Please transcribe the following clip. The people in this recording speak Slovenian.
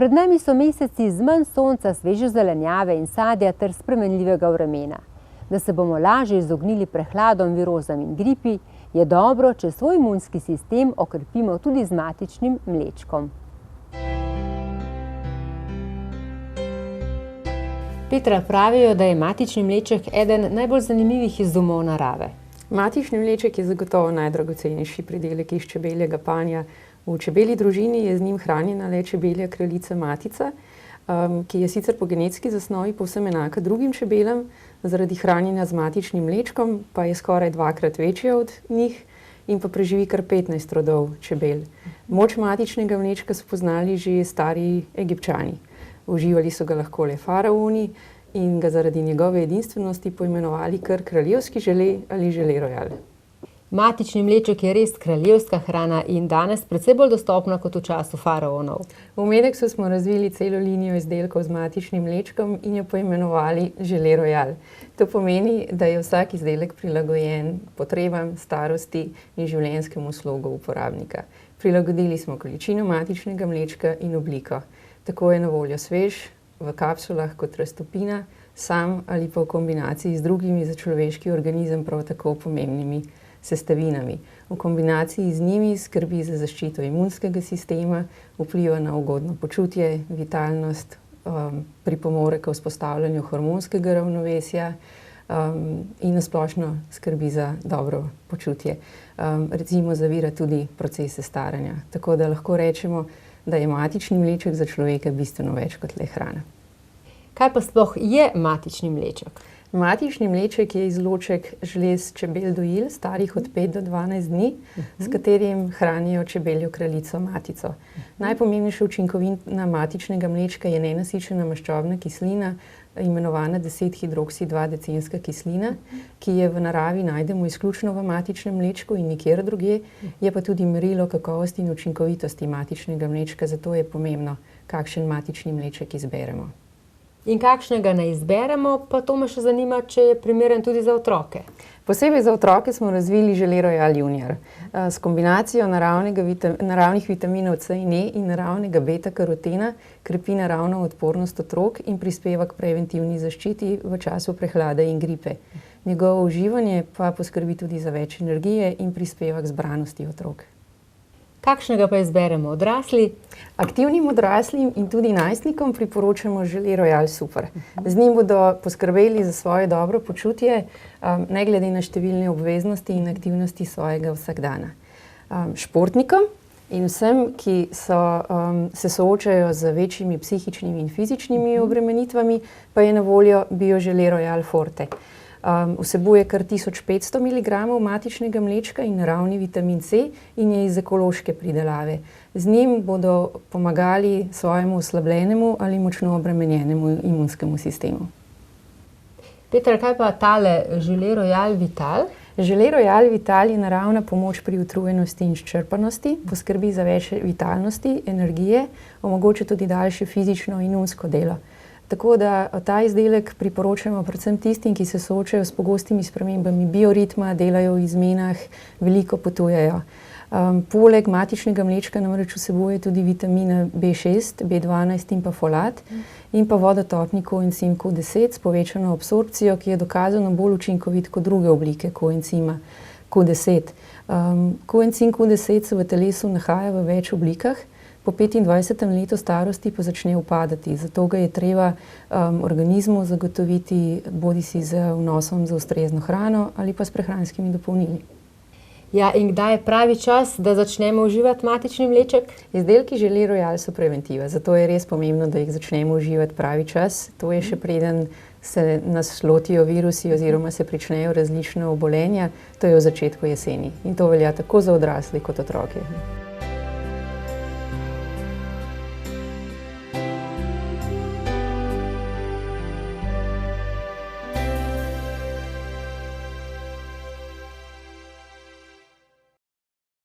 Pred nami so meseci z manj sonca, sveže zelenjave in sadja ter spremenljivega vremena. Da se bomo lažje izognili prehladom, virozam in gripi, je dobro, če svoj imunski sistem okrepimo tudi z matičnim mlečkom. Petra, pravijo, da je matični mleček eden najbolj zanimivih izumov narave. Matični mleček je zagotovo najdragocenejši pridelek iz čebeljega panja. V čebelji družini je z njim hranjena le čebelja kraljica matica, ki je sicer po genetski zasnovi povsem enaka drugim čebelam, zaradi hranjenja z matičnim mlečkom pa je skoraj dvakrat večja od njih in pa preživi kar 15 rodov čebel. Moč matičnega mlečka so poznali že stari Egipčani. Uživali so ga lahko le faraoni in ga zaradi njegove edinstvenosti poimenovali kar kraljevski žele ali žele royal. Matični mleček je res kraljevska hrana in danes precej bolj dostopna kot v času faraonov. V Medexu smo razvili celo linijo izdelkov z matičnim mlečkom in jo poimenovali žele royal. To pomeni, da je vsak izdelek prilagojen potrebam, starosti in življenjskemu slogu uporabnika. Prilagodili smo količino matičnega mlečka in obliko. Tako je na voljo svež, v kapsulah kot raztopina, sam ali pa v kombinaciji z drugimi za človeški organizem prav tako pomembnimi sestavinami. V kombinaciji z njimi skrbi za zaščito imunskega sistema, vpliva na ugodno počutje, vitalnost, pripomore k vzpostavljanju hormonskega ravnovesja in na splošno skrbi za dobro počutje. Recimo zavira tudi procese staranja. Tako da lahko rečemo, da je matični mleček za človeka bistveno več kot le hrana. Kaj pa sploh je matični mleček? Matični mleček je izloček žlez čebel dojil, starih od 5 do 12 dni, s katerim hranijo čebeljo kraljico matico. Najpomembnejša učinkovina matičnega mlečka je nenasičena maščobna kislina, imenovana 10-hidroksi-2-decenska kislina, ki je v naravi najdemo izključno v matičnem mlečku in nikjer drugje, je pa tudi merilo kakovosti in učinkovitosti matičnega mlečka, zato je pomembno, kakšen matični mleček izberemo. In kakšnega ne izberemo, pa to me še zanima, če je primeren tudi za otroke. Posebej za otroke smo razvili žele royal junior. S kombinacijo naravnih vitaminov C in E in naravnega beta-karotena krepi naravno odpornost otrok in prispeva k preventivni zaščiti v času prehlada in gripe. Njegovo uživanje pa poskrbi tudi za več energije in prispeva k zbranosti otrok. Kakšnega pa izberemo odrasli? Aktivnim odraslim in tudi najstnikom priporočamo žele royal super. Z njim bodo poskrbeli za svoje dobro počutje, ne glede na številne obveznosti in aktivnosti svojega vsakdana. Športnikom in vsem, ki se soočajo z večjimi psihičnimi in fizičnimi obremenitvami, pa je na voljo bio žele royal forte. Vsebuje kar 1500 mg matičnega mlečka in naravni vitamin C in je iz ekološke pridelave. Z njim bodo pomagali svojemu oslabljenemu ali močno obremenjenemu imunskemu sistemu. Petra, kaj pa tale žele royal vital? Žele royal vital je naravna pomoč pri utrujenosti in izčrpanosti, poskrbi za več vitalnosti, energije, omogoča tudi daljše fizično in umsko delo. Tako da ta izdelek priporočamo predvsem tistim, ki se soočajo s pogostimi spremembami bioritma, delajo v izmenah, veliko potujejo. Poleg matičnega mlečka namreč vsebuje tudi vitamina B6, B12 in pa folat in pa vodotopni koencim Q10 s povečano absorpcijo, ki je dokazano bolj učinkovit kot druge oblike koencima Q10. Koencim Q10 se v telesu nahaja v več oblikah, po 25. letu starosti pa začne upadati, zato ga je treba organizmu zagotoviti bodisi z vnosom za ustrezno hrano ali pa s prehranskimi dopolnili. Ja, in kdaj je pravi čas, da začnemo uživati matični mleček? Izdelki žele royal so preventiva, zato je res pomembno, da jih začnemo uživati pravi čas. To je še preden se nas lotijo virusi oziroma se pričnejo različna obolenja, to je v začetku jeseni. In to velja tako za odrasle kot otroke.